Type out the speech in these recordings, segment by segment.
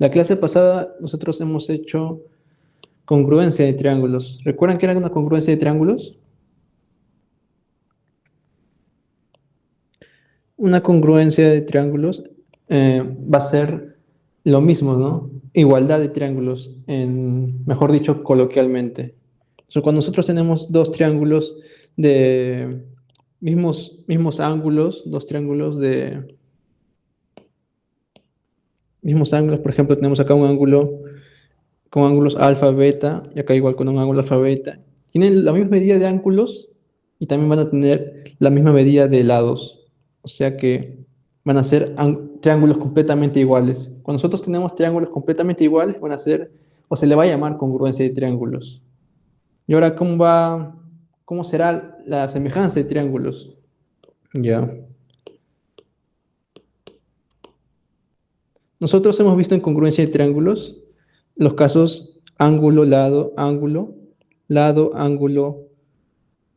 La clase pasada nosotros hemos hecho congruencia de triángulos. ¿Recuerdan qué era una congruencia de triángulos? Una congruencia de triángulos va a ser lo mismo, ¿no? Igualdad de triángulos, mejor dicho, coloquialmente. Cuando nosotros tenemos dos triángulos de mismos ángulos, dos triángulos de mismos ángulos, por ejemplo, tenemos acá un ángulo con ángulos alfa, beta, y acá igual con un ángulo alfa, beta. Tienen la misma medida de ángulos y también van a tener la misma medida de lados. O sea que van a ser triángulos completamente iguales. Cuando nosotros tenemos triángulos completamente iguales, van a ser, o se le va a llamar congruencia de triángulos. Y ahora, cómo será la semejanza de triángulos? Ya. Nosotros hemos visto en congruencia de triángulos los casos ángulo, lado, ángulo, lado, ángulo,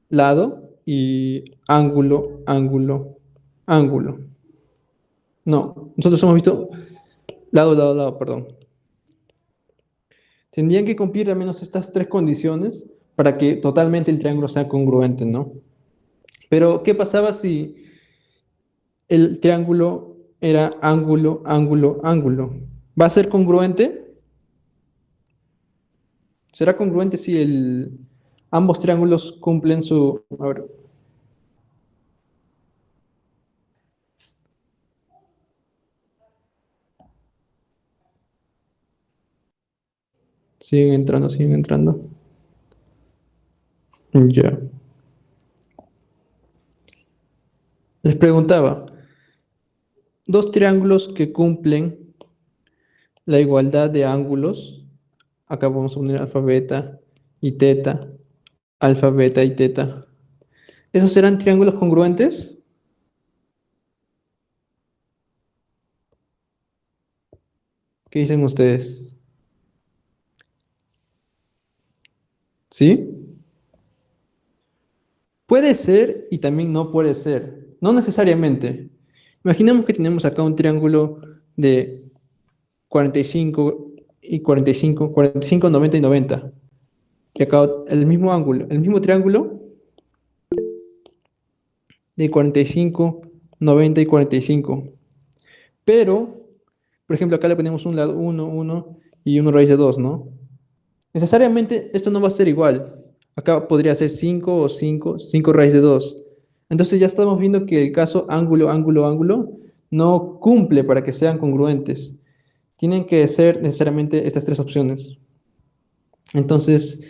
lado y ángulo, ángulo, ángulo. No, nosotros hemos visto lado, lado, lado, perdón. Tendrían que cumplir al menos estas tres condiciones para que totalmente el triángulo sea congruente, ¿no? Pero, ¿qué pasaba si el triángulo era ángulo, ángulo, ángulo? ¿Va a ser congruente? ¿Será congruente si ambos triángulos cumplen su... A ver, siguen entrando, siguen entrando. Ya. Les preguntaba, dos triángulos que cumplen la igualdad de ángulos, acá vamos a unir alfa, beta y teta, alfa, beta y teta. ¿Esos serán triángulos congruentes? ¿Qué dicen ustedes? ¿Sí? Puede ser y también no puede ser. No necesariamente. Imaginemos que tenemos acá un triángulo de 45 y 45, 45, 90 y 90. Y acá el mismo ángulo, el mismo triángulo de 45, 90 y 45. Pero, por ejemplo, acá le ponemos un lado 1, 1 y 1 raíz de 2, ¿no? Necesariamente esto no va a ser igual. Acá podría ser 5 o 5, 5 raíz de 2. Entonces ya estamos viendo que el caso ángulo, ángulo, ángulo no cumple para que sean congruentes. Tienen que ser necesariamente estas tres opciones. Entonces,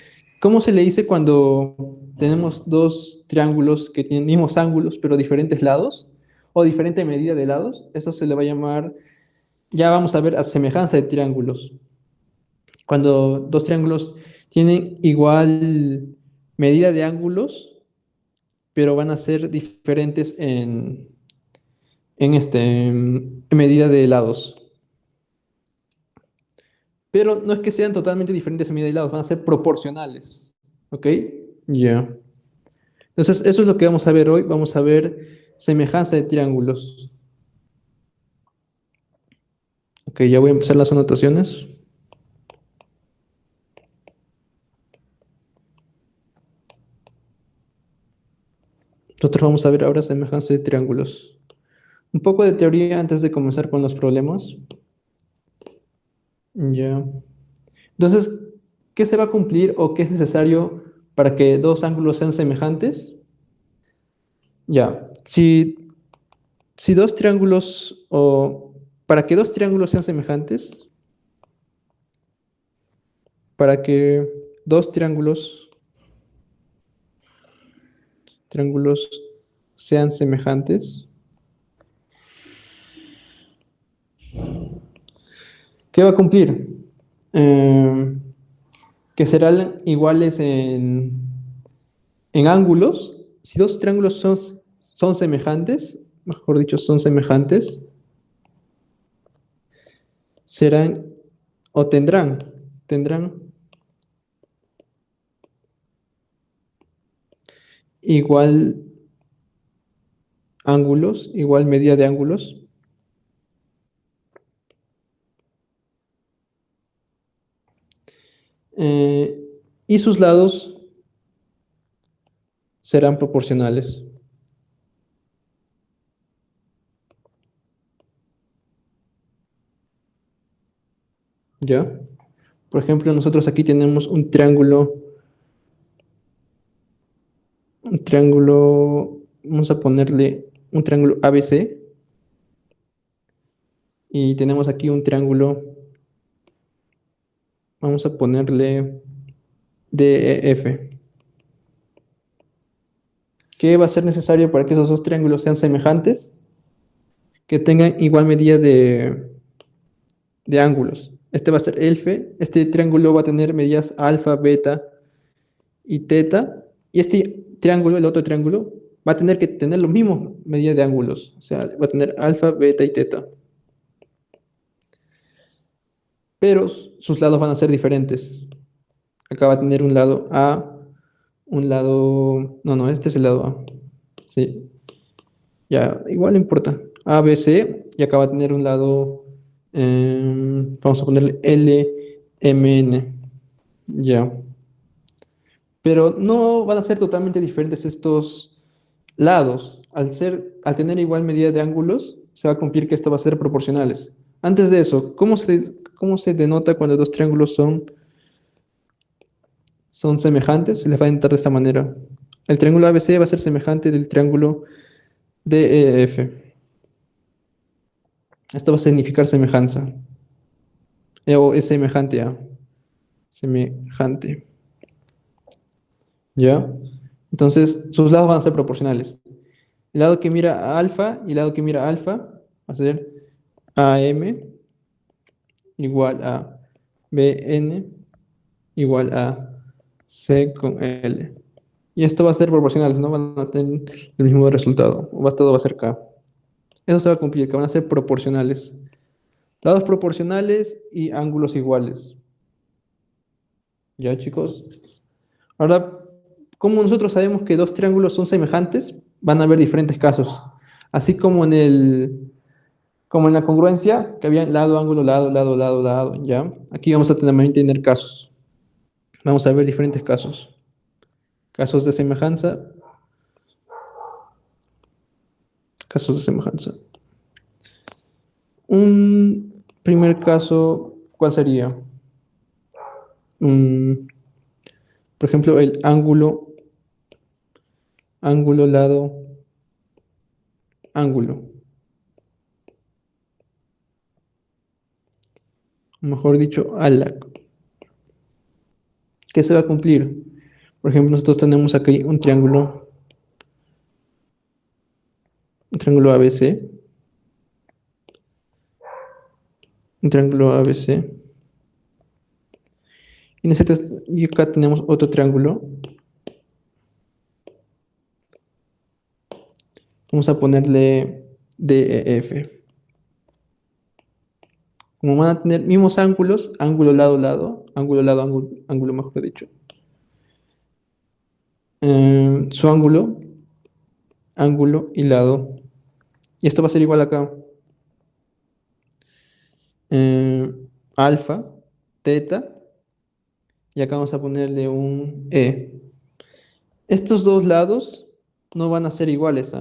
¿cómo se le dice cuando tenemos dos triángulos que tienen mismos ángulos pero diferentes lados o diferente medida de lados? Eso se le va a llamar, ya vamos a ver, a semejanza de triángulos. Cuando dos triángulos tienen igual medida de ángulos, pero van a ser diferentes en medida de lados. Pero no es que sean totalmente diferentes en medida de lados, van a ser proporcionales. ¿Ok? Ya. Entonces, eso es lo que vamos a ver hoy. Vamos a ver semejanza de triángulos. Ok, ya voy a empezar las anotaciones. Nosotros vamos a ver ahora semejanza de triángulos. Un poco de teoría antes de comenzar con los problemas. Ya. Entonces, ¿qué se va a cumplir o qué es necesario para que dos ángulos sean semejantes? Ya. Si dos triángulos o para que dos triángulos sean semejantes, para que dos triángulos sean semejantes, ¿qué va a cumplir? Eh, que serán iguales en ángulos. Si dos triángulos son semejantes, mejor dicho, son semejantes, serán o tendrán igual ángulos, igual medida de ángulos. eh, y sus lados serán proporcionales. ¿Ya? Por ejemplo, nosotros aquí tenemos un triángulo, vamos a ponerle un triángulo ABC y tenemos aquí un triángulo, vamos a ponerle DEF. ¿Qué va a ser necesario para que esos dos triángulos sean semejantes? Que tengan igual medida de ángulos. Este va a ser este triángulo va a tener medidas alfa, beta y teta, y este triángulo, el otro triángulo, va a tener que tener los mismos medidas de ángulos, o sea, va a tener alfa, beta y teta, pero sus lados van a ser diferentes. Acá va a tener un lado A, un lado, no, este es el lado A, sí, ya, igual no importa, A, B, C, y acá va a tener un lado, vamos a ponerle L, M, N, ya. Pero no van a ser totalmente diferentes estos lados. Al tener igual medida de ángulos, se va a cumplir que esto va a ser proporcionales. Antes de eso, cómo se denota cuando dos triángulos son semejantes? Se les va a denotar de esta manera. El triángulo ABC va a ser semejante del triángulo DEF. Esto va a significar semejanza. O es semejante a. Semejante. ¿Ya? Entonces, sus lados van a ser proporcionales. El lado que mira a alfa y el lado que mira a alfa va a ser AM igual a BN igual a C con L. Y esto va a ser proporcional, no van a tener el mismo resultado. Todo va a ser K. Eso se va a cumplir, que van a ser proporcionales. Lados proporcionales y ángulos iguales. ¿Ya, chicos? Ahora, como nosotros sabemos que dos triángulos son semejantes, van a haber diferentes casos. Así como en la congruencia, que había lado, ángulo, lado, lado, lado, lado, ¿ya? Aquí vamos a también tener casos. Vamos a ver diferentes casos. Casos de semejanza, casos de semejanza. Un primer caso, ¿cuál sería? Mm, por ejemplo, el ángulo, lado, ángulo. Mejor dicho, ala. ¿Qué se va a cumplir? Por ejemplo, nosotros tenemos aquí un triángulo ABC, un triángulo ABC. Y acá tenemos otro triángulo. Vamos a ponerle DEF. Como van a tener mismos ángulos, ángulo, lado, lado, ángulo, mejor dicho. Su ángulo y lado. Y esto va a ser igual acá. Eh, alfa, teta, y acá vamos a ponerle un E. Estos dos lados no van a ser iguales,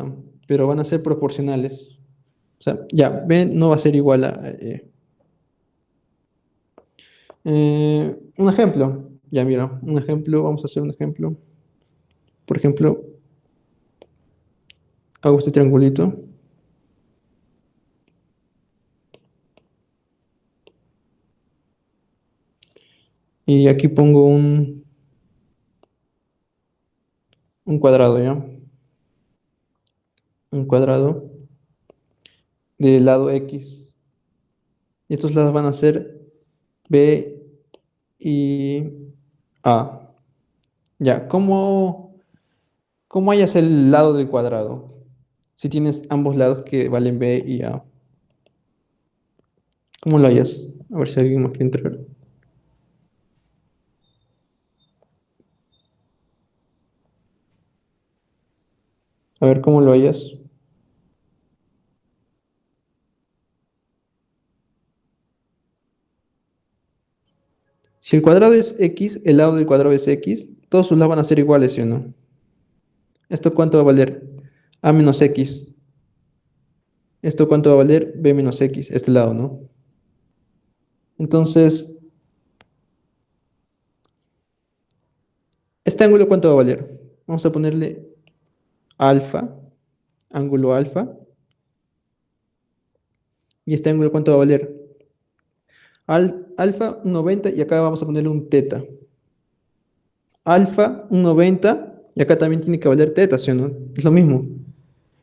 pero van a ser proporcionales. O sea, ya, B no va a ser igual a E. Un ejemplo, ya mira, un ejemplo, vamos a hacer un ejemplo. Por ejemplo, hago este triangulito y aquí pongo un cuadrado, ¿ya? Un cuadrado del lado X. Y estos lados van a ser B y A. Ya, ¿cómo hallas el lado del cuadrado? Si tienes ambos lados que valen B y A. ¿Cómo lo hallas? A ver si alguien más quiere entrar. A ver cómo lo hallas. Si el cuadrado es x, el lado del cuadrado es x, todos sus lados van a ser iguales, ¿sí o no? ¿Esto cuánto va a valer? A menos x. ¿Esto cuánto va a valer? B menos x, este lado, ¿no? Entonces, ¿este ángulo cuánto va a valer? Vamos a ponerle alfa, ángulo alfa. ¿Y este ángulo cuánto va a valer? Alfa, un 90, y acá vamos a ponerle un teta. Alfa, un 90, y acá también tiene que valer teta, ¿sí o no? Es lo mismo.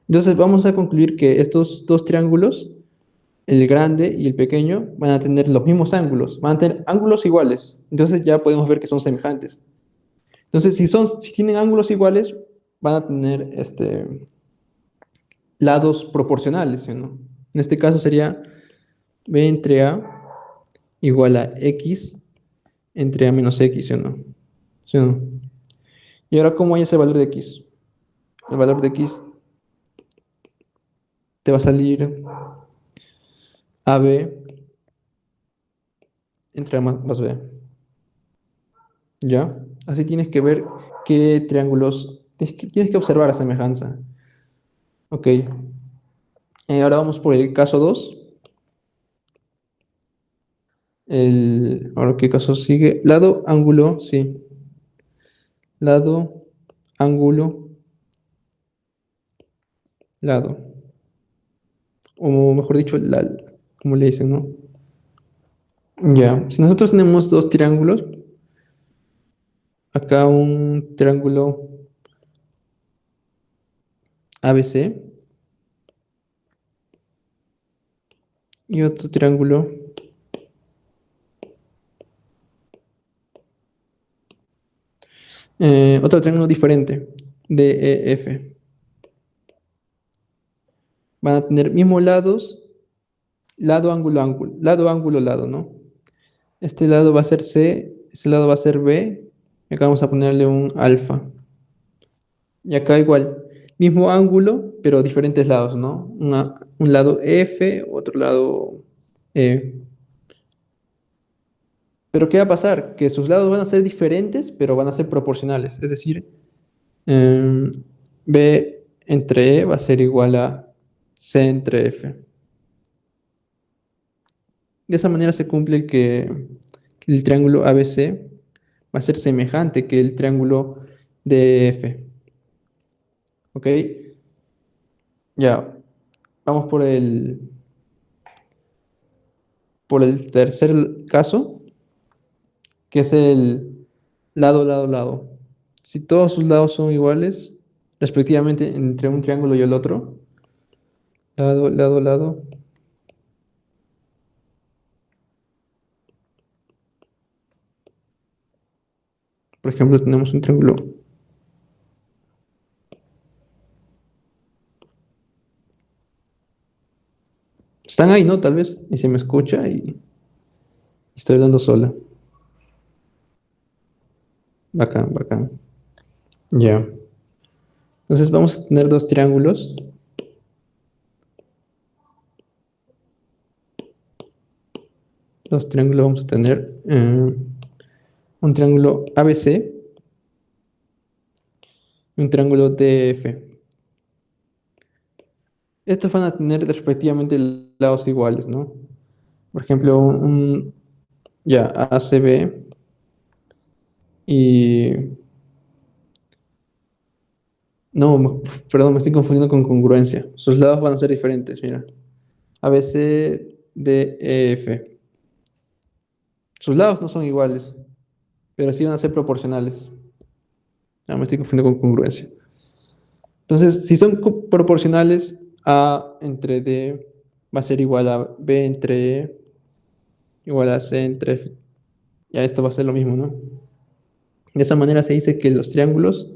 Entonces vamos a concluir que estos dos triángulos, el grande y el pequeño, van a tener los mismos ángulos, van a tener ángulos iguales. Entonces ya podemos ver que son semejantes. Entonces, si tienen ángulos iguales, van a tener lados proporcionales, ¿sí o no? En este caso sería B entre A igual a X entre A menos X, ¿sí o no? ¿Sí o no? Y ahora, ¿cómo hay ese valor de X? El valor de X te va a salir AB entre A más B. ¿Ya? Así tienes que ver qué triángulos, tienes que observar la semejanza. Ok. Ahora vamos por el caso 2. Ahora, ¿qué caso sigue? Lado, ángulo, sí. Lado, ángulo, lado. O mejor dicho, como le dicen, ¿no? Ya. Si nosotros tenemos dos triángulos, acá un triángulo ABC y otro triángulo otro triángulo diferente, DEF. Van a tener mismos lados, lado, ángulo, ángulo, lado, ángulo, lado, ¿no? Este lado va a ser C, este lado va a ser B, y acá vamos a ponerle un alfa. Y acá igual, mismo ángulo, pero diferentes lados, ¿no? Un lado F, otro lado E. Pero ¿qué va a pasar? Que sus lados van a ser diferentes, pero van a ser proporcionales. Es decir, em, B entre E va a ser igual a C entre F. De esa manera se cumple que el triángulo ABC va a ser semejante que el triángulo DF. ¿Ok? Ya, vamos por el tercer caso, que es el lado, lado, lado. Si todos sus lados son iguales, respectivamente entre un triángulo y el otro, lado, lado, lado, por ejemplo, tenemos un triángulo. Están ahí, ¿no? Tal vez, y se me escucha y estoy hablando sola. Bacán, bacán. Ya. Entonces vamos a tener dos triángulos. Dos triángulos vamos a tener. Un triángulo ABC y un triángulo DF. Estos van a tener respectivamente lados iguales, ¿no? Por ejemplo, ya, ACB y... No, perdón, me estoy confundiendo con congruencia. Sus lados van a ser diferentes, mira. ABC, DEF. Sus lados no son iguales, pero sí van a ser proporcionales. Ya me estoy confundiendo con congruencia. Entonces, si son proporcionales, A entre D va a ser igual a B entre E, igual a C entre F. Ya esto va a ser lo mismo, ¿no? De esa manera se dice que los triángulos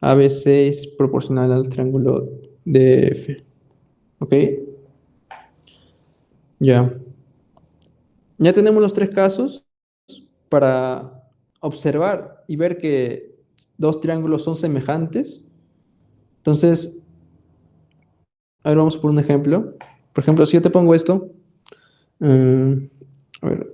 ABC es proporcional al triángulo DF. ¿Ok? Ya. Ya tenemos los tres casos para observar y ver que dos triángulos son semejantes. Entonces, a ver, vamos por un ejemplo. Por ejemplo, si yo te pongo esto, a ver,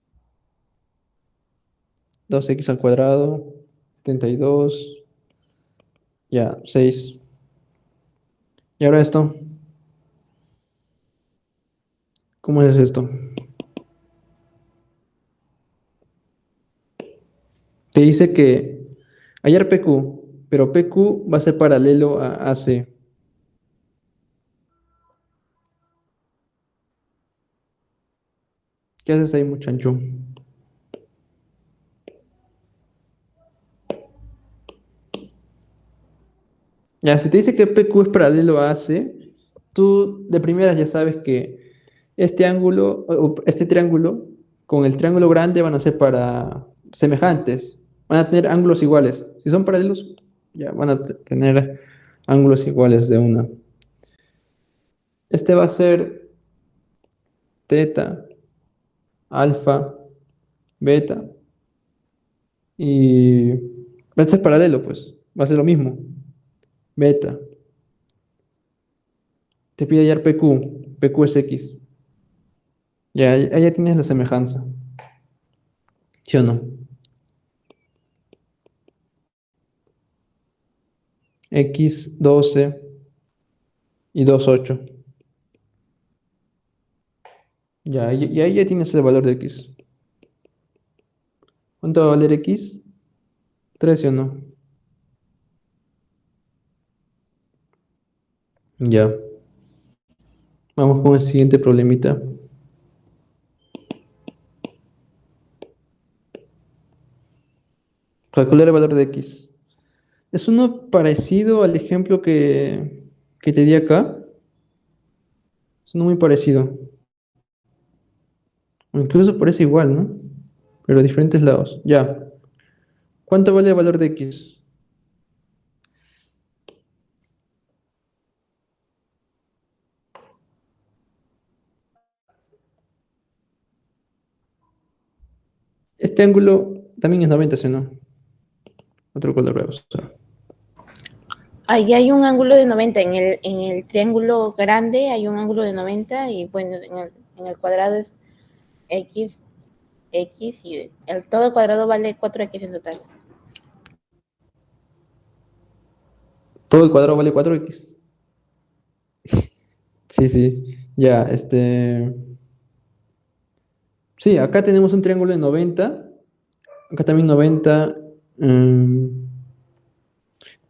2x al cuadrado, 72, ya, 6. Y ahora esto, ¿cómo es esto? Te dice que hallar PQ, pero PQ va a ser paralelo a AC. ¿Qué haces ahí, muchacho? Ya, si te dice que PQ es paralelo a AC, tú de primeras ya sabes que este ángulo, o este triángulo, con el triángulo grande van a ser para semejantes. Van a tener ángulos iguales. Si son paralelos, ya van a tener ángulos iguales de una. Este va a ser teta, alfa, beta. Y este es paralelo, pues. Va a ser lo mismo. Beta. Te pide hallar PQ. PQ es X. Ya, ahí ya tienes la semejanza. ¿Sí o no? X 12 y 2 8. Ya, y ahí ya tienes el valor de X. ¿Cuánto va a valer X? 13 o no. Ya. Vamos con el siguiente problemita. Calcular el valor de X. Es uno parecido al ejemplo que te di acá. Es uno muy parecido. O incluso parece igual, ¿no? Pero a diferentes lados. Ya. ¿Cuánto vale el valor de X? Este ángulo también es 90, ¿sí o no? Otro color voy a usar. Ahí hay un ángulo de 90. En el triángulo grande hay un ángulo de 90 y bueno, en el cuadrado es X, X y todo el cuadrado vale 4X en total. Todo el cuadrado vale 4x. Sí, sí. Ya, sí, acá tenemos un triángulo de 90. Acá también 90.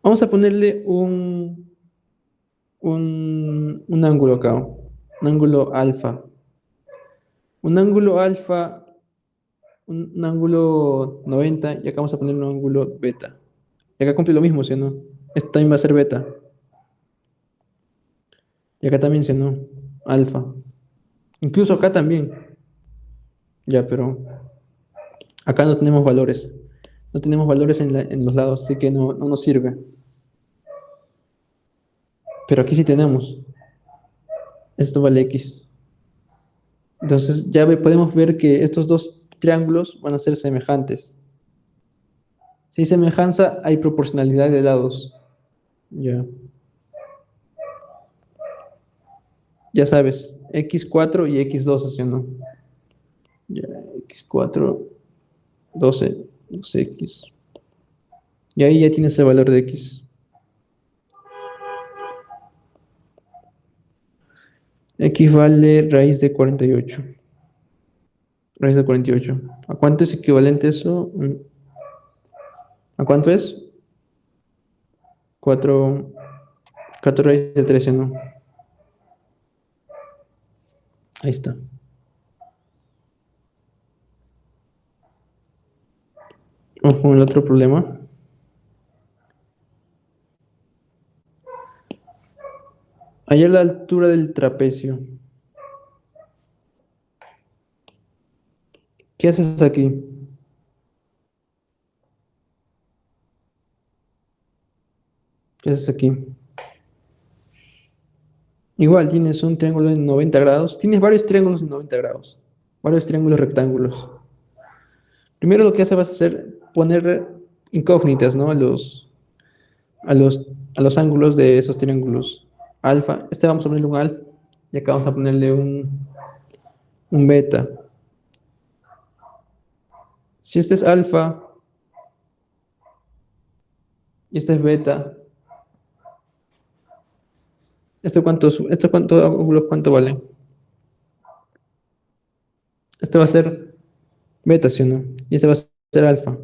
Vamos a ponerle un ángulo acá. Un ángulo alfa. Un ángulo alfa, un ángulo 90. Y acá vamos a poner un ángulo beta. Y acá cumple lo mismo, ¿sí o no? Esto también va a ser beta. Y acá también, ¿sí o no? Alfa. Incluso acá también. Ya, pero acá no tenemos valores. No tenemos valores en los lados, así que no nos sirve. Pero aquí sí tenemos. Esto vale X. Entonces ya podemos ver que estos dos triángulos van a ser semejantes. Si hay semejanza, hay proporcionalidad de lados. Ya. Ya sabes, x4 y x2, ¿sí o no? Ya, x4, 12, 2x. Y ahí ya tienes el valor de x. X vale raíz de 48. Raíz de 48. ¿A cuánto es equivalente eso? ¿A cuánto es? 4, 4 raíz de 13, ¿no? Ahí está. Vamos con el otro problema. Hallar la altura del trapecio. ¿Qué haces aquí? ¿Qué haces aquí? Igual tienes un triángulo en 90 grados. Tienes varios triángulos en 90 grados. Varios triángulos rectángulos. Primero lo que vas a hacer, poner incógnitas, ¿no? A los, a los ángulos de esos triángulos. Alfa. Este vamos a ponerle un alfa. Y acá vamos a ponerle un beta. Si este es alfa, y esta es beta. ¿Esto cuántos ángulos cuánto vale? Este va a ser beta, ¿sí o no? Y este va a ser alfa.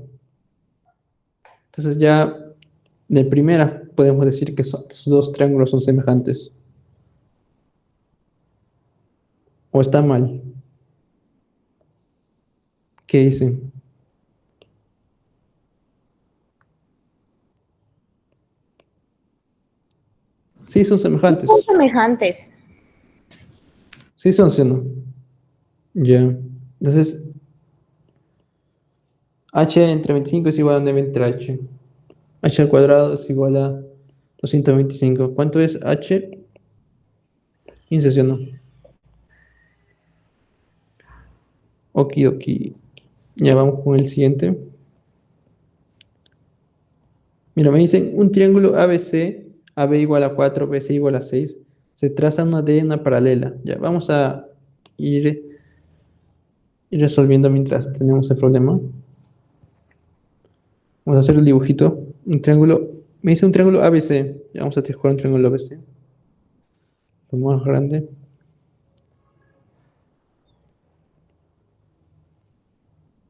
Entonces ya de primera podemos decir que estos dos triángulos son semejantes. ¿O está mal? ¿Qué dicen? Sí, son Son semejantes. semejantes. Sí son, ¿sí o no? Ya. Entonces, h entre 25 es igual a 9 entre h. H al cuadrado es igual a 225. ¿Cuánto es h? 15, ¿sí o no? Okidoki. Ya vamos con el siguiente. Mira, me dicen un triángulo ABC, AB igual a 4, BC igual a 6. Se traza una diagonal paralela. Ya, vamos a ir resolviendo mientras tenemos el problema. Vamos a hacer el dibujito. Un triángulo. Me dice un triángulo ABC. Ya vamos a dibujar un triángulo ABC. Lo más grande.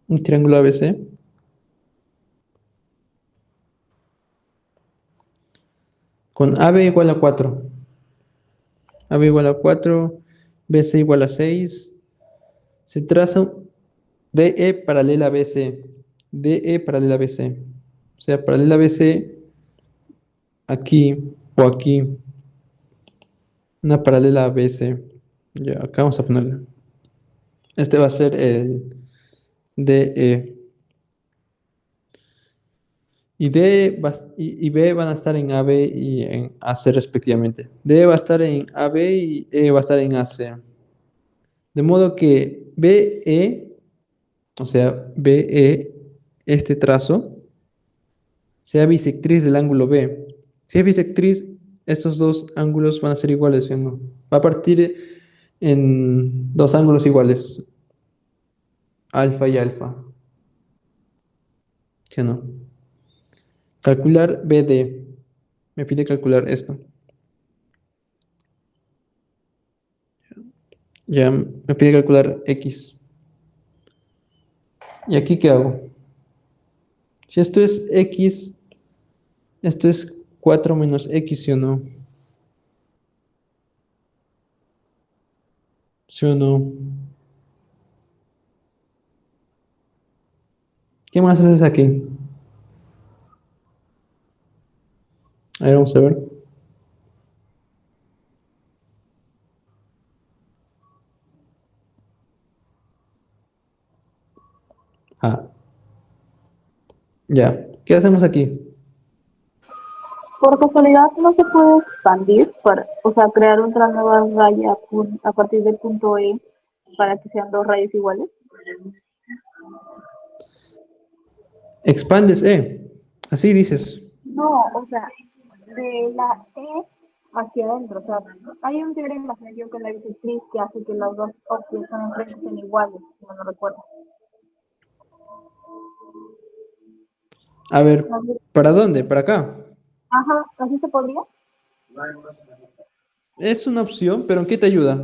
Un triángulo ABC. Con AB igual a 4. AB igual a 4. BC igual a 6. Se traza un DE paralela a BC. DE paralela a BC. O sea, paralela a BC aquí o aquí. Una paralela a BC. Ya, acá vamos a ponerle. Este va a ser el DE. Y y B van a estar en AB y en AC respectivamente. D va a estar en AB y E va a estar en AC. De modo que BE, o sea, BE, este trazo, sea bisectriz del ángulo B. Si es bisectriz, estos dos ángulos van a ser iguales, ¿sí o no? Va a partir en dos ángulos iguales, alfa y alfa, ¿sí o no? Calcular BD. Me pide calcular esto. Ya me pide calcular X. ¿Y aquí qué hago? Si esto es X, esto es 4 menos X, ¿sí o no? ¿Sí o no? ¿Qué más haces aquí? A ver, vamos a ver. Ah, ya. ¿Qué hacemos aquí? Por casualidad no se puede expandir, o sea, crear otra nueva raya a partir del punto E para que sean dos rayas iguales. Expandes E. Así dices. No, o sea, de la E hacia adentro, o sea, hay un teorema que me dio con la bisectriz que hace que las dos ópticas que están enfrente sean iguales, si no recuerdo. A ver, ¿para dónde? ¿Para acá? Ajá, ¿así se podría? Es una opción, pero ¿en qué te ayuda?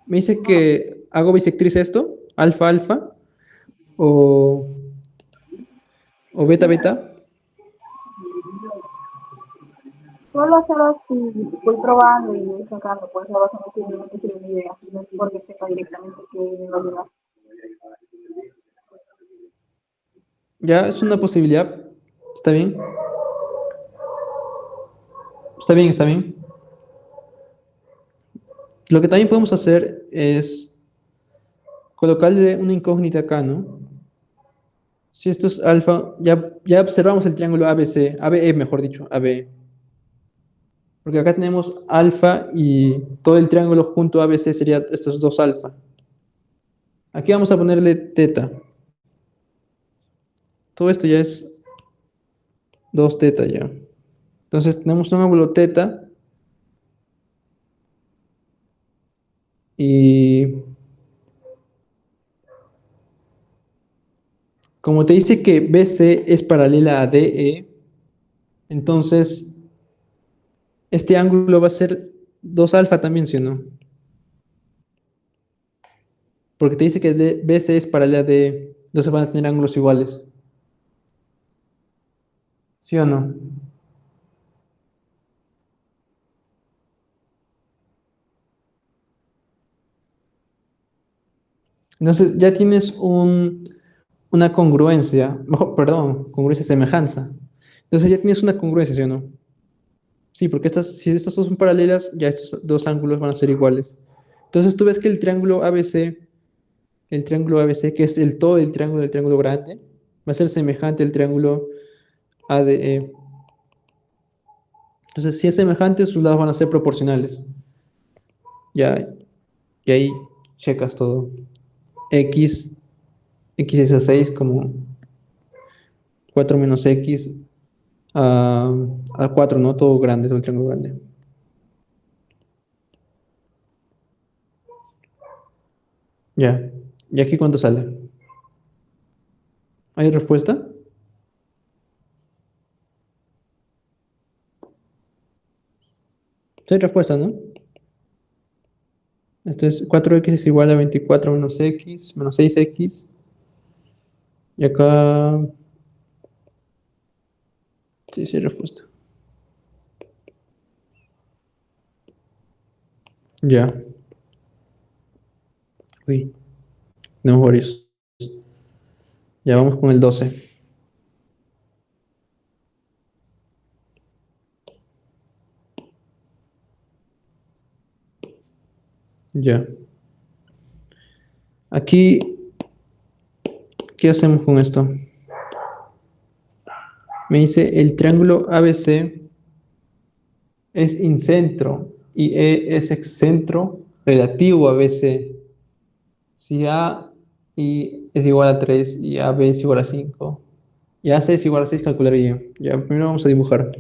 Me dice que hago bisectriz esto, alfa, alfa, o, o beta, beta. Solo hacerlo si voy probando y voy sacando, pues no vas a no tiene una idea, no es porque sepa directamente que me va a ayudar. Ya es una posibilidad. ¿Está bien? Está bien, está bien. Lo que también podemos hacer es colocarle una incógnita acá, ¿no? Si esto es alfa, ya observamos el triángulo ABC, ABE mejor dicho, ABE. Porque acá tenemos alfa y todo el triángulo junto a ABC sería estos dos alfa. Aquí vamos a ponerle teta. Todo esto ya es 2 teta ya. Entonces tenemos un ángulo teta y como te dice que BC es paralela a DE, Entonces, este ángulo va a ser 2 alfa también, ¿sí o no? Porque te dice que BC es paralela a D, entonces van a tener ángulos iguales. ¿Sí o no? Entonces ya tienes una congruencia, mejor, perdón, congruencia semejanza. Entonces ya tienes una congruencia, ¿sí o no? Sí, porque si estas dos son paralelas, ya estos dos ángulos van a ser iguales. Entonces tú ves que el triángulo ABC, que es el todo del triángulo grande, va a ser semejante al triángulo ADE. Entonces, si es semejante, sus lados van a ser proporcionales. Ya, y ahí checas todo. X, X es a 6 como 4 menos X a, a 4, ¿no? Todo grande, es un triángulo grande. Ya. ¿Y aquí cuánto sale? ¿Hay respuesta? Sí hay respuesta, ¿no? Esto es 4x es igual a 24 menos x menos 6x. Y acá, sí, sí hay respuesta. Ya. Uy, tenemos varios. Ya vamos con el 12. Ya. Aquí, ¿qué hacemos con esto? Me dice el triángulo ABC es incentro y E es excentro relativo a BC. Si I es igual a 3 y AB es igual a 5 y AC es igual a 6, calcularía. Ya, primero vamos a dibujar.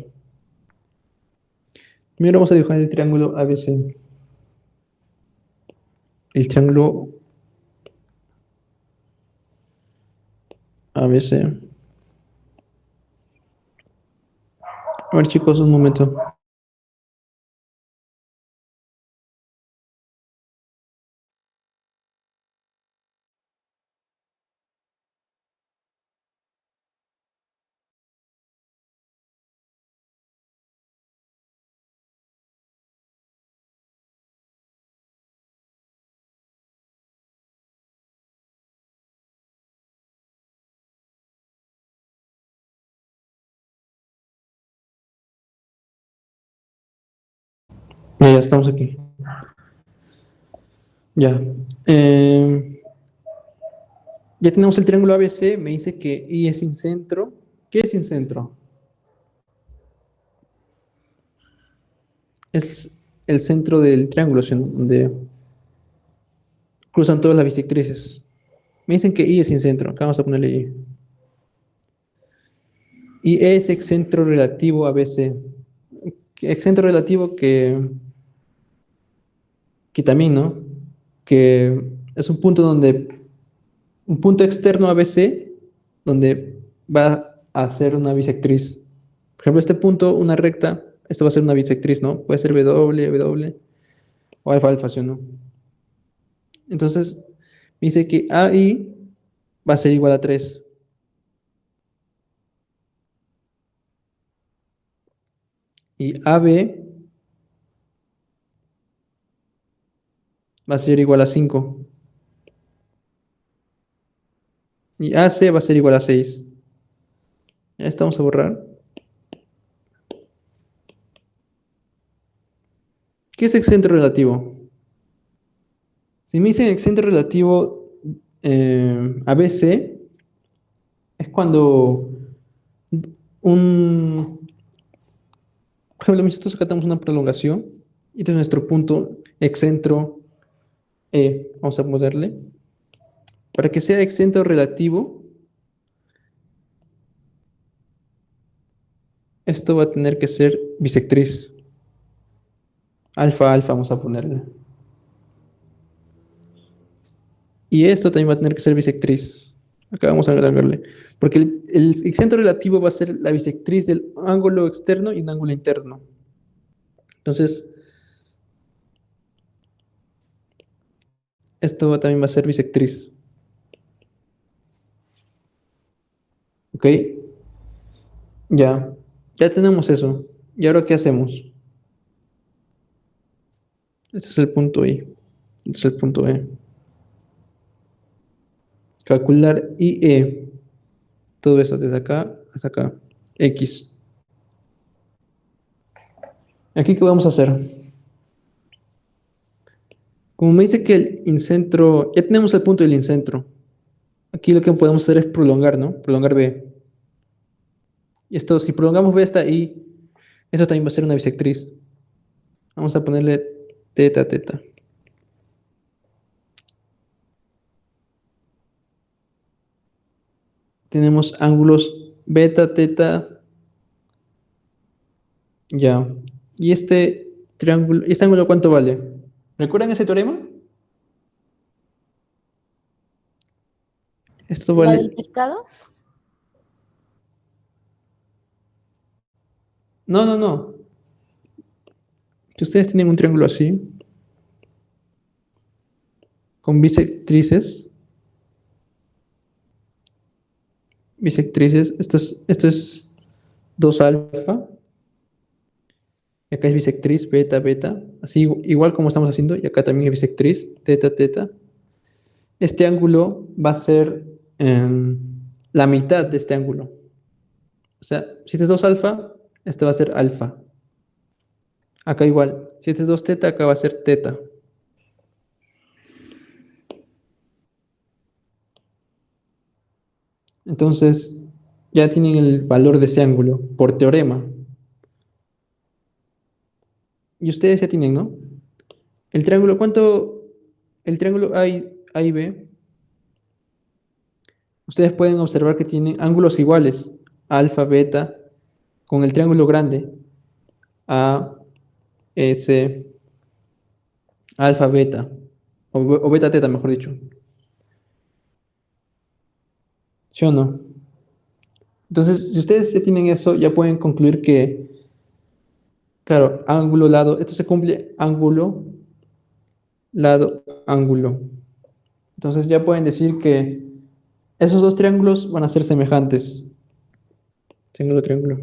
Primero vamos a dibujar el triángulo ABC. El triángulo ABC. A ver, chicos, un momento. Ya estamos aquí. Ya. Ya tenemos el triángulo ABC. Me dice que I es incentro. ¿Qué es incentro? Es el centro del triángulo, ¿sí? Donde cruzan todas las bisectrices. Me dicen que I es incentro. Acá vamos a ponerle I. Y E es excentro relativo a BC. Excentro relativo que también, ¿no? Que es un punto externo a BC, donde va a ser una bisectriz. Por ejemplo, este punto, una recta, esto va a ser una bisectriz, ¿no? Puede ser W, W o alfa, alfa, ¿sí o no? Entonces, me dice que AI va a ser igual a 3. Y AB va a ser igual a 5. Y AC va a ser igual a 6. Ya estamos a borrar. ¿Qué es excentro relativo? Si me dicen excentro relativo a BC, es cuando un... Por ejemplo, nosotros acá tenemos una prolongación. Y este es nuestro punto excentro E. Vamos a ponerle. Para que sea excentro relativo, esto va a tener que ser bisectriz. Alfa, alfa, vamos a ponerle. Y esto también va a tener que ser bisectriz. Acá vamos a agregarle. Porque el centro relativo va a ser la bisectriz del ángulo externo y un ángulo interno. Entonces, esto también va a ser bisectriz. ¿Ok? Ya. Ya tenemos eso. ¿Y ahora qué hacemos? Este es el punto I. Este es el punto E. Calcular IE. Todo eso desde acá hasta acá. X. ¿Aquí qué vamos a hacer? Como me dice que el incentro, ya tenemos el punto del incentro. Aquí lo que podemos hacer es prolongar, ¿no? Prolongar B. Y esto, si prolongamos B hasta I, esto también va a ser una bisectriz. Vamos a ponerle teta, teta. Tenemos ángulos beta, teta, ya. ¿Y este triángulo, este ángulo cuánto vale? ¿Recuerdan ese teorema? Esto ¿La del vale... pescado? No, no, no. Si ustedes tienen un triángulo así, con bisectrices, esto es 2 alfa, y acá es bisectriz, beta, beta, así igual como estamos haciendo, y acá también es bisectriz, teta, teta. Este ángulo va a ser la mitad de este ángulo. O sea, si este es 2 alfa, este va a ser alfa. Acá igual, si este es 2 teta, acá va a ser teta. Entonces, ya tienen el valor de ese ángulo por teorema. Y ustedes ya tienen, ¿no? El triángulo, ¿cuánto? El triángulo A y B, ustedes pueden observar que tienen ángulos iguales, alfa, beta, con el triángulo grande, A, S, alfa, beta, o beta, teta, mejor dicho. ¿Sí o no? Entonces, si ustedes ya tienen eso, ya pueden concluir que, claro, ángulo, lado, esto se cumple ángulo, lado, ángulo. Entonces ya pueden decir que esos dos triángulos van a ser semejantes. Triángulo, triángulo.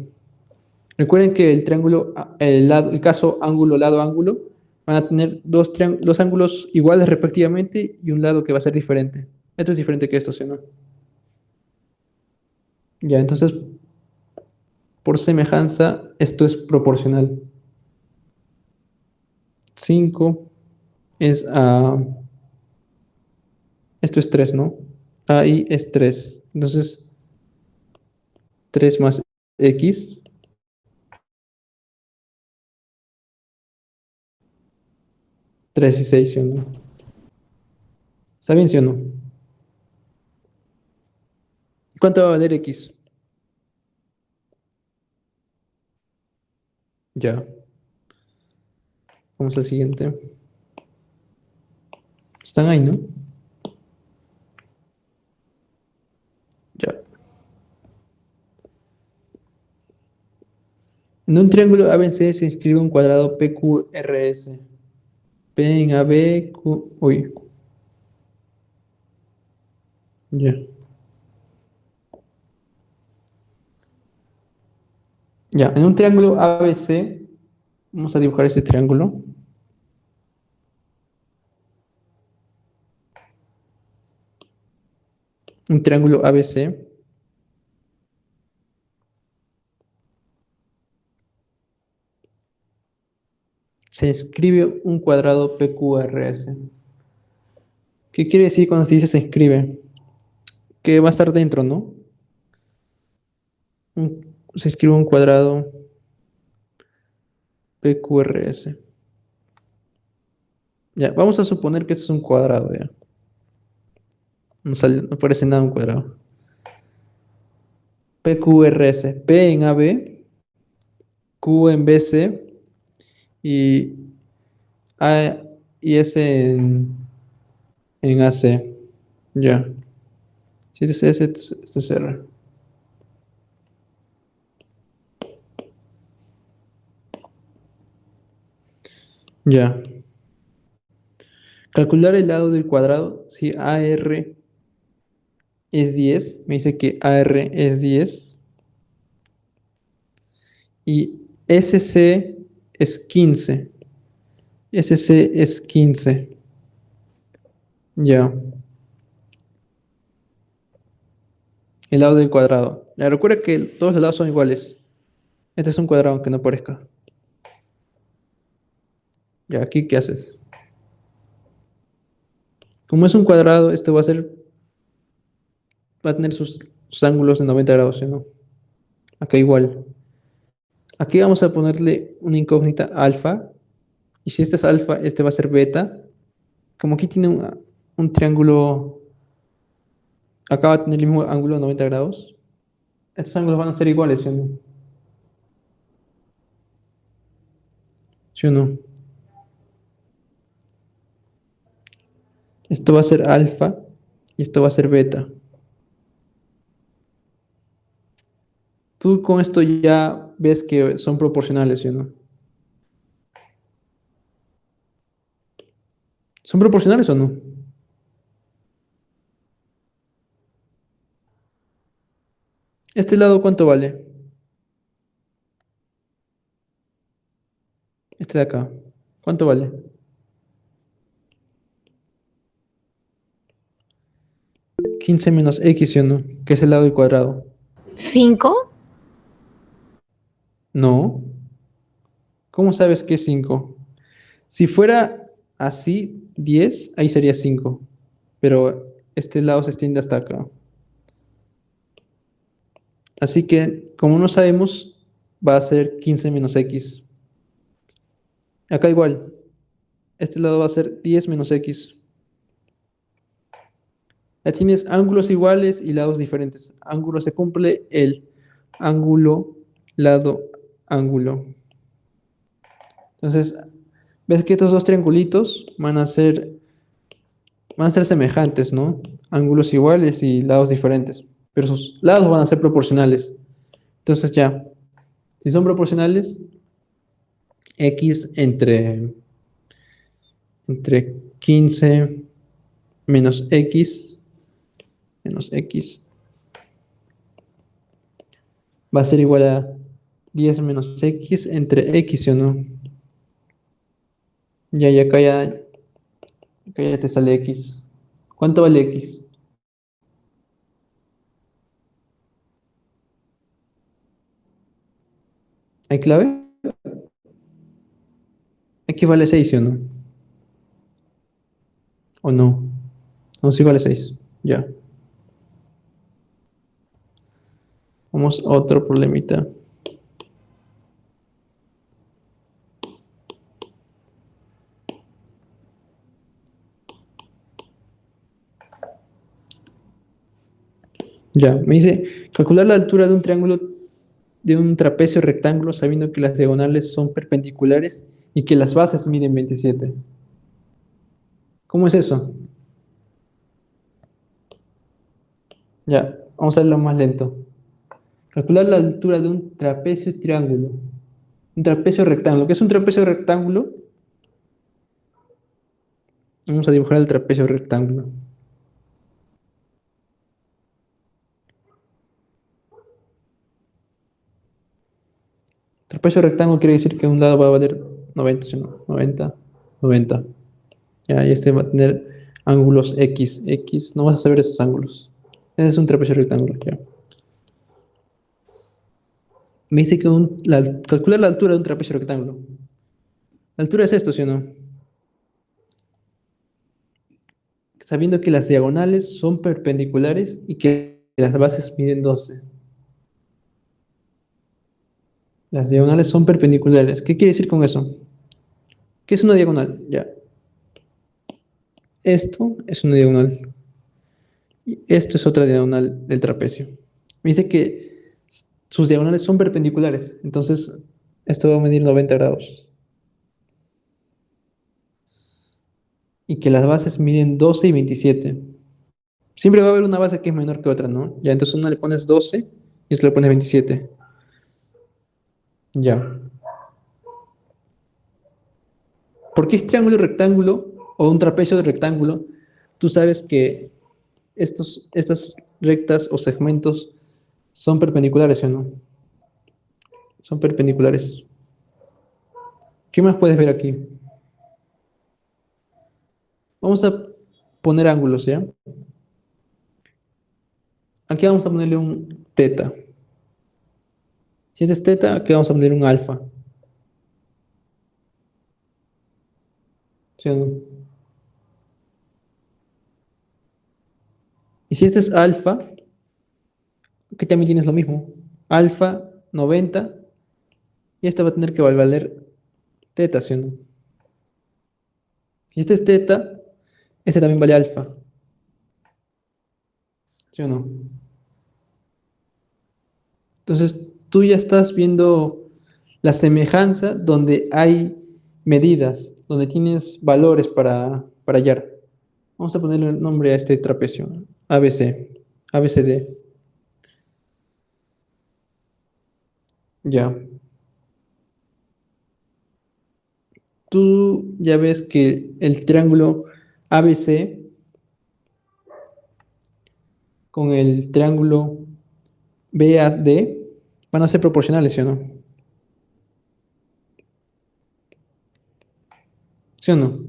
Recuerden que el triángulo, el caso ángulo, lado, ángulo, van a tener dos ángulos iguales respectivamente y un lado que va a ser diferente. Esto es diferente que esto, ¿sí o no? Ya, entonces, por semejanza, esto es proporcional. 5 es a... Esto es 3, ¿no? Ahí es 3. Entonces, 3 más x, 3 y 6, ¿sí o no? ¿Está bien, sí o no? ¿Cuánto va a valer x? Ya. Vamos al siguiente. Están ahí, ¿no? Ya. En un triángulo ABC se inscribe un cuadrado PQRS. P en AB, Q... Uy. Ya. Ya. En un triángulo ABC, vamos a dibujar ese triángulo. Un triángulo ABC. Se inscribe un cuadrado PQRS. ¿Qué quiere decir cuando se dice se inscribe? Que va a estar dentro, ¿no? Se escribe un cuadrado PQRS. Ya, vamos a suponer que esto es un cuadrado, ya. No parece nada un cuadrado. PQRS. P en AB, Q en BC y A y S en AC. Ya. Si este es S, este es R. Ya. Calcular el lado del cuadrado. Si AR es 10, me dice que AR es 10 y SC es 15. SC es 15. Ya. El lado del cuadrado. Ya, recuerda que todos los lados son iguales. Este es un cuadrado aunque no parezca. Ya, aquí, ¿qué haces? Como es un cuadrado, este va a tener sus ángulos de 90 grados, ¿sí, no? Acá igual. Aquí vamos a ponerle una incógnita alfa. Y si este es alfa, este va a ser beta. Como aquí tiene un triángulo, acá va a tener el mismo ángulo de 90 grados. Estos ángulos van a ser iguales, ¿sí o no? ¿Sí o no? Esto va a ser alfa y esto va a ser beta. Tú con esto ya ves que son proporcionales, ¿sí o no? ¿Son proporcionales o no? ¿Este lado cuánto vale? Este de acá. ¿Cuánto vale? 15 menos x, ¿sí o no? Que es el lado del cuadrado. 5. No. ¿Cómo sabes que es 5? Si fuera así, 10, ahí sería 5. Pero este lado se extiende hasta acá. Así que, como no sabemos, va a ser 15 menos x. Acá igual. Este lado va a ser 10 menos x. Ya tienes ángulos iguales y lados diferentes. Ángulo se cumple el ángulo, lado, ángulo. Entonces, ves que estos dos triangulitos van a ser semejantes, ¿no? Ángulos iguales y lados diferentes. Pero sus lados van a ser proporcionales. Entonces ya, si son proporcionales, x entre 15 menos x va a ser igual a 10 menos x entre x, ¿sí o no? Ya, y acá ya te sale x. ¿Cuánto vale x? ¿Hay clave? X vale 6, ¿sí o no? ¿O no? No, sí vale 6. Ya. Vamos a otro problemita. Ya, me dice, calcular la altura de un triángulo, de un trapecio rectángulo, sabiendo que las diagonales son perpendiculares y que las bases miden 27. ¿Cómo es eso? Ya, vamos a hacerlo más lento. Calcular la altura de un trapecio triángulo. Un trapecio rectángulo. ¿Qué es un trapecio rectángulo? Vamos a dibujar el trapecio rectángulo. Trapecio rectángulo quiere decir que un lado va a valer 90, ¿sí o no? 90, 90. Ya, y este va a tener ángulos X. X, no vas a saber esos ángulos. Ese es un trapecio rectángulo, ya. Me dice que calcular la altura de un trapecio rectángulo. La altura es esto, ¿sí o no? Sabiendo que las diagonales son perpendiculares y que las bases miden 12. Las diagonales son perpendiculares. ¿Qué quiere decir con eso? ¿Qué es una diagonal? Ya. Esto es una diagonal. Y esto es otra diagonal del trapecio. Me dice que sus diagonales son perpendiculares. Entonces, esto va a medir 90 grados. Y que las bases miden 12 y 27. Siempre va a haber una base que es menor que otra, ¿no? Ya, entonces una le pones 12 y otra le pones 27. Ya. Porque es triángulo y rectángulo o un trapecio de rectángulo, tú sabes que estas rectas o segmentos son perpendiculares, ¿sí o no? Son perpendiculares. ¿Qué más puedes ver aquí? Vamos a poner ángulos, ¿ya? Aquí vamos a ponerle un teta. Si este es teta, aquí vamos a poner un alfa. ¿Sí o no? Y si este es alfa, aquí también tienes lo mismo. Alfa 90, y este va a tener que valer teta, ¿sí o no? Si este es teta, este también vale alfa. ¿Sí o no? Entonces, tú ya estás viendo la semejanza donde hay medidas, donde tienes valores para hallar. Vamos a ponerle el nombre a este trapecio, ABC, ABCD. Ya. Tú ya ves que el triángulo ABC con el triángulo BAD van a ser proporcionales, ¿sí o no? ¿Sí o no?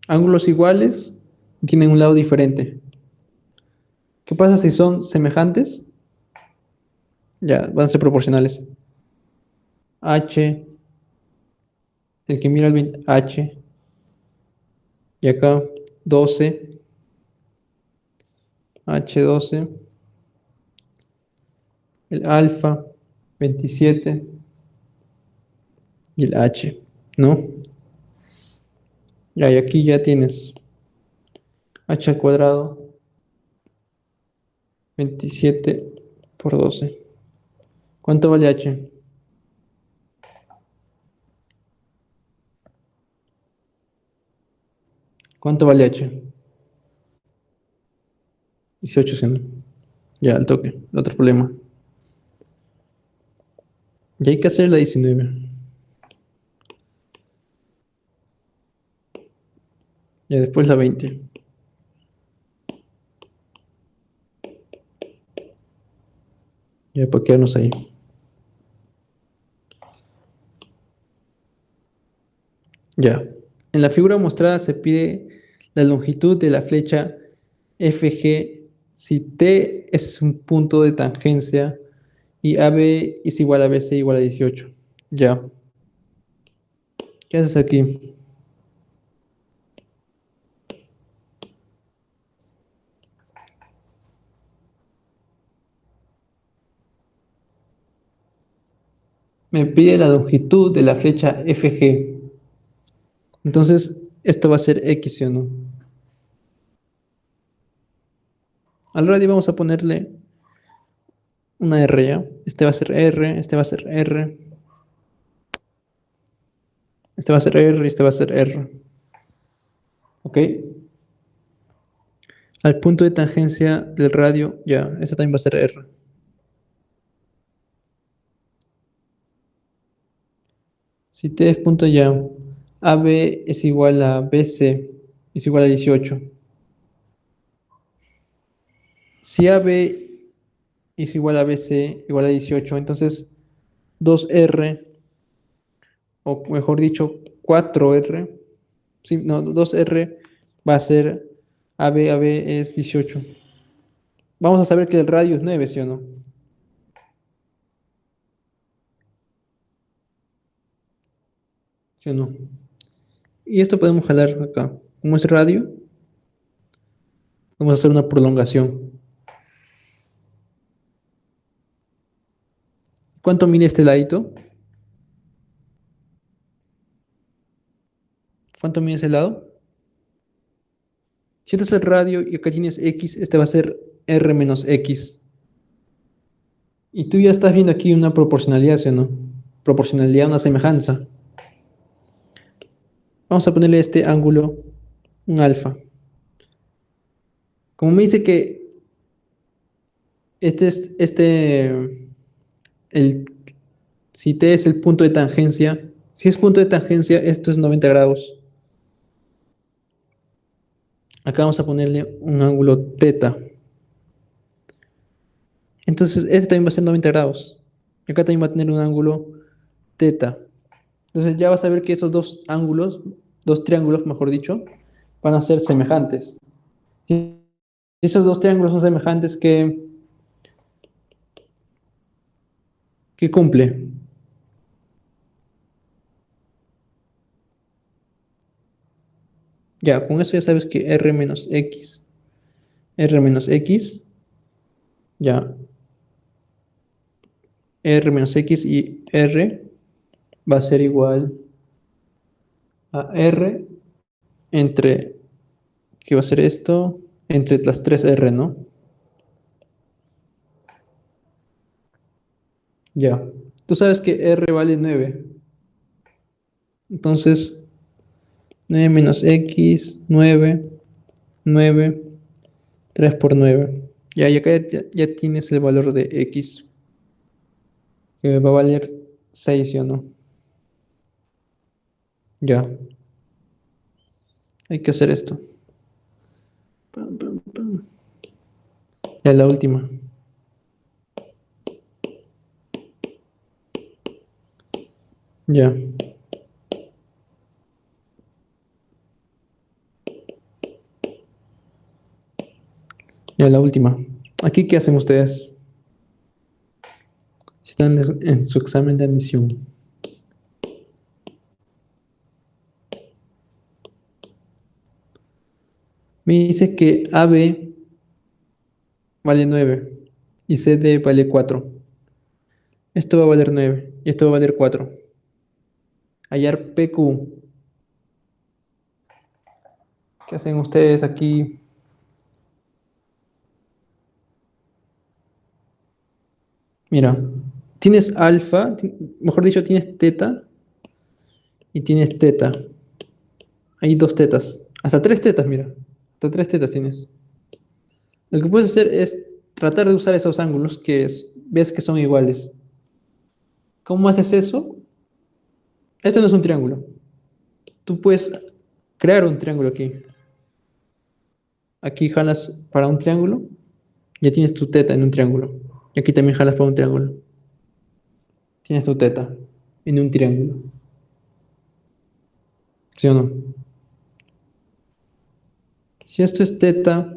Ángulos iguales tienen un lado diferente. ¿Qué pasa si son semejantes? Ya, van a ser proporcionales. H, el que mira el 20, H, y acá 12, H12, el alfa 27 y el H, ¿no? Ya, y aquí ya tienes H al cuadrado 27 por 12. ¿Cuánto vale H? ¿Cuánto vale H? 18, ¿sí, no? Ya, al toque, otro problema. Y hay que hacer la 19. Ya después la 20. Ya para quedarnos ahí. Ya. En la figura mostrada se pide la longitud de la flecha FG si T es un punto de tangencia y AB es igual a BC igual a 18. Ya. ¿Qué haces aquí? Me pide la longitud de la flecha FG. Entonces, esto va a ser X, ¿sí o no? Al radio vamos a ponerle una R, ¿ya? Este va a ser R, este va a ser R, este va a ser R y este va a ser R. ¿Ok? Al punto de tangencia del radio, ya, este también va a ser R. Si T es punto ya, AB es igual a BC, es igual a 18. Si AB es igual a BC igual a 18, entonces 2R, o mejor dicho, 4R, sí, no, 2R va a ser AB es 18. Vamos a saber que el radio es 9, ¿sí o no? ¿Sí o no? Y esto podemos jalar acá. Como es radio, vamos a hacer una prolongación. ¿Cuánto mide este ladito? ¿Cuánto mide ese lado? Si este es el radio y acá tienes X, este va a ser R menos X. Y tú ya estás viendo aquí una proporcionalidad, ¿sí o no? Proporcionalidad, una semejanza. Vamos a ponerle a este ángulo un alfa. Como me dice que el, si T es el punto de tangencia, si es punto de tangencia, esto es 90 grados. Acá vamos a ponerle un ángulo teta. Entonces, este también va a ser 90 grados. Y acá también va a tener un ángulo teta. Entonces, ya vas a ver que estos dos ángulos, dos triángulos, mejor dicho, van a ser semejantes. Si esos dos triángulos son semejantes, ¿qué cumple? Ya, con eso ya sabes que R menos X, ya, R menos X y R va a ser igual a R entre, ¿qué va a ser esto? Entre las tres R, ¿no? Ya. Tú sabes que R vale 9. Entonces, 9 menos X, 9, 9, 3 por 9. Ya, y acá ya tienes el valor de X, que va a valer 6, ¿sí o no? Ya, hay que hacer esto. Pam, pam, pam. Ya la última. Ya. Ya la última. Aquí, ¿qué hacen ustedes? Están en su examen de admisión. Me dice que AB vale 9 y CD vale 4. Esto va a valer 9 y esto va a valer 4. Hallar PQ. ¿Qué hacen ustedes aquí? Mira, tienes alfa, mejor dicho, tienes teta y tienes teta. Hay dos tetas, hasta tres tetas, mira. Hasta tres tetas tienes. Lo que puedes hacer es tratar de usar esos ángulos ves que son iguales. ¿Cómo haces eso? Este no es un triángulo. Tú puedes crear un triángulo aquí. Aquí jalas para un triángulo, ya tienes tu teta en un triángulo. Y aquí también jalas para un triángulo. Tienes tu teta en un triángulo. ¿Sí o no? Si esto es teta,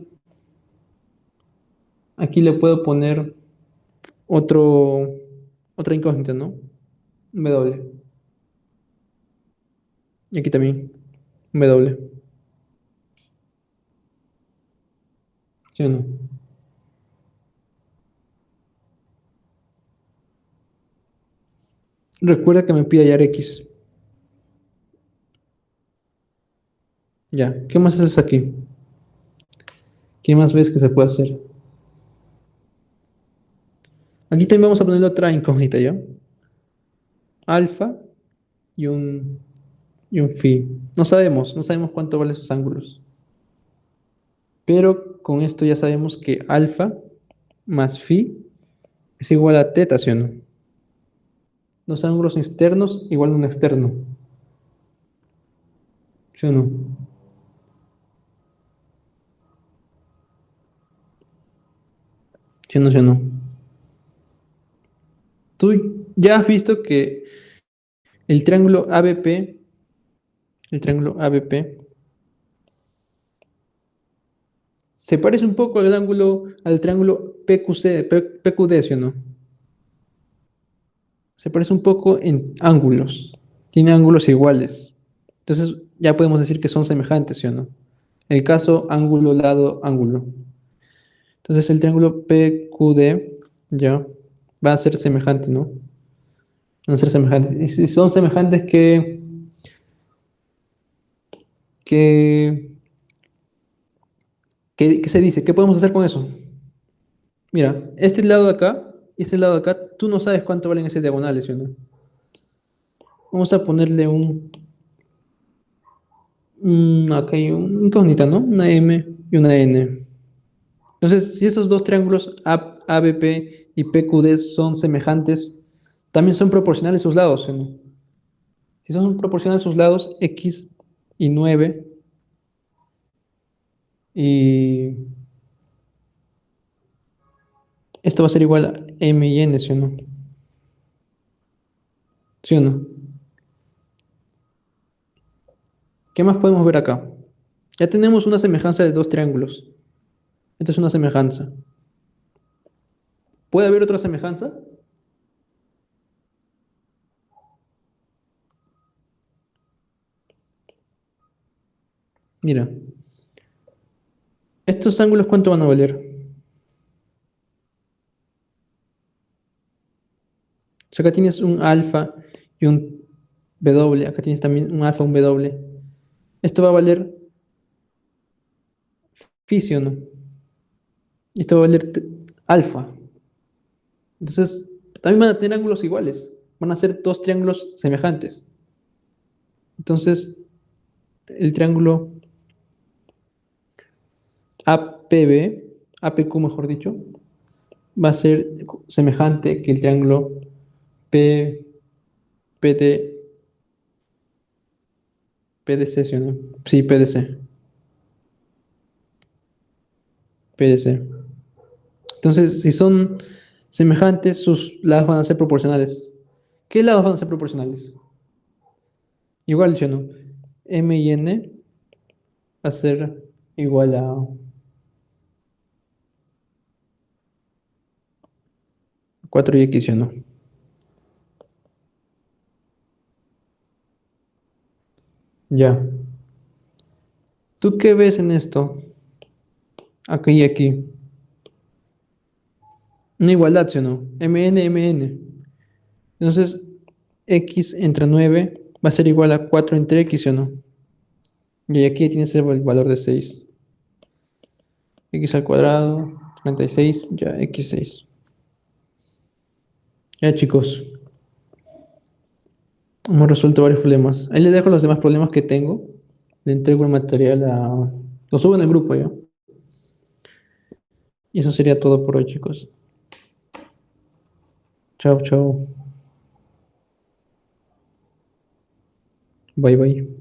aquí le puedo poner otro, otra incógnita, ¿no? Un W. Y aquí también un W. ¿Sí o no? Recuerda que me pide hallar X. Ya. ¿Qué más haces aquí? ¿Qué más ves que se puede hacer? Aquí también vamos a ponerle otra incógnita, ¿ya? Alfa y un phi. No sabemos cuánto valen esos ángulos. Pero con esto ya sabemos que alfa más phi es igual a teta, ¿sí o no? Los ángulos internos igual a un externo, ¿sí o no? ¿Sí o no, sí o no? Tú ya has visto que el triángulo ABP, el triángulo ABP, se parece un poco al triángulo PQD, ¿sí o no? Se parece un poco en ángulos. Tiene ángulos iguales. Entonces ya podemos decir que son semejantes, ¿sí o no? El caso ángulo, lado, ángulo. Entonces el triángulo PQD ya va a ser semejante, ¿no? Van a ser semejantes. Y si son semejantes, ¿qué, qué se dice? ¿Qué podemos hacer con eso? Mira, este lado de acá y este lado de acá, tú no sabes cuánto valen esas diagonales, ¿sí o no? Vamos a ponerle acá hay un incógnita, ¿no? Una M y una N. Entonces, si esos dos triángulos ABP y PQD son semejantes, también son proporcionales sus lados, ¿sí o no? Si son proporcionales sus lados, X y 9 y esto va a ser igual a M y N, ¿sí o no? ¿Sí o no? ¿Qué más podemos ver acá? Ya tenemos una semejanza de dos triángulos. Esta es una semejanza. ¿Puede haber otra semejanza? Mira, estos ángulos, ¿cuánto van a valer? O sea, acá tienes un alfa y un W. Acá tienes también un alfa y un W. Esto va a valer phi, ¿sí o no? Y esto va a valer alfa. Entonces, también van a tener ángulos iguales. Van a ser dos triángulos semejantes. Entonces, el triángulo APB, APQ mejor dicho, va a ser semejante que el triángulo PDC, ¿sí o no? Sí, PDC. Entonces, si son semejantes, sus lados van a ser proporcionales. ¿Qué lados van a ser proporcionales? Igual, ¿sí o no? M y N va a ser igual a 4x, ¿sí o no? Ya. ¿Tú qué ves en esto? Aquí y aquí. Una igualdad, ¿sí o no? MN, MN. Entonces, x entre 9 va a ser igual a 4 entre x, ¿sí o no? Y aquí tienes el valor de 6. X al cuadrado, 36, ya, x6. Ya, chicos, hemos resuelto varios problemas. Ahí les dejo los demás problemas que tengo. Le entrego el material a... Lo subo en el grupo ya. Y eso sería todo por hoy, chicos. Chao, chao. Bye, bye.